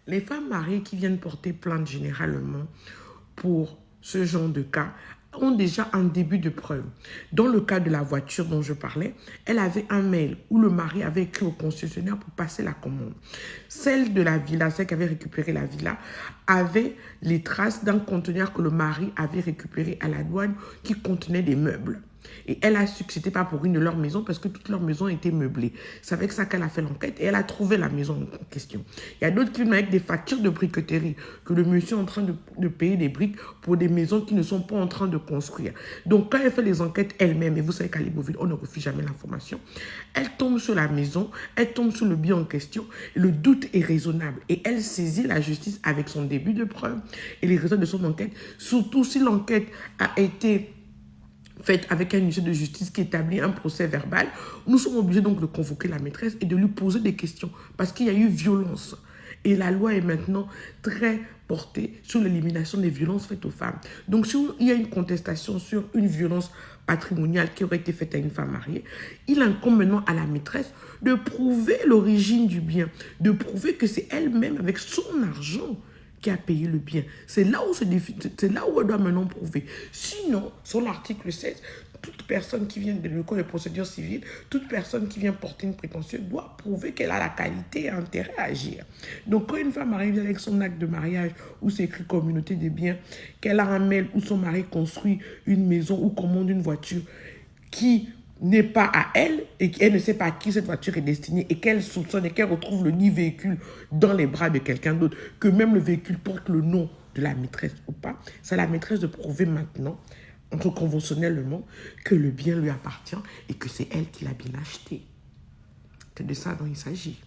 Les femmes mariées qui viennent porter plainte généralement pour ce genre de cas ont déjà un début de preuve. Dans le cas de la voiture dont je parlais, elle avait un mail où le mari avait écrit au concessionnaire pour passer la commande. Celle de la villa, celle qui avait récupéré la villa, avait les traces d'un conteneur que le mari avait récupéré à la douane qui contenait des meubles. Et elle a su que ce n'était pas pour une de leurs maisons parce que toute leur maison était meublée. C'est avec ça qu'elle a fait l'enquête et elle a trouvé la maison en question. Il y a d'autres qui viennent avec des factures de briqueterie que le monsieur est en train de payer des briques pour des maisons qui ne sont pas en train de construire. Donc quand elle fait les enquêtes elle-même, et vous savez qu'à Libreville, on ne refuse jamais l'information, elle tombe sur la maison, elle tombe sur le bien en question, et le doute est raisonnable. Et elle saisit la justice avec son début de preuve et les résultats de son enquête, surtout si l'enquête a été faite avec un huissier de justice qui établit un procès verbal. Nous sommes obligés donc de convoquer la maîtresse et de lui poser des questions parce qu'il y a eu violence. Et la loi est maintenant très portée sur l'élimination des violences faites aux femmes. Donc, s'il y a une contestation sur une violence patrimoniale qui aurait été faite à une femme mariée, il incombe maintenant à la maîtresse de prouver l'origine du bien, de prouver que c'est elle-même, avec son argent, qui a payé le bien. C'est là où elle doit maintenant prouver. Sinon, sur l'article 16, toute personne qui vient du code de procédure civile, toute personne qui vient porter une prétention doit prouver qu'elle a la qualité et intérêt à agir. Donc, quand une femme arrive avec son acte de mariage où c'est écrit communauté des biens, qu'elle a un mail où son mari construit une maison ou commande une voiture qui n'est pas à elle et qu'elle ne sait pas à qui cette voiture est destinée et qu'elle soupçonne et qu'elle retrouve le nid véhicule dans les bras de quelqu'un d'autre, que même le véhicule porte le nom de la maîtresse ou pas, c'est à la maîtresse de prouver maintenant, entre conventionnellement, que le bien lui appartient et que c'est elle qui l'a bien acheté. C'est de ça dont il s'agit.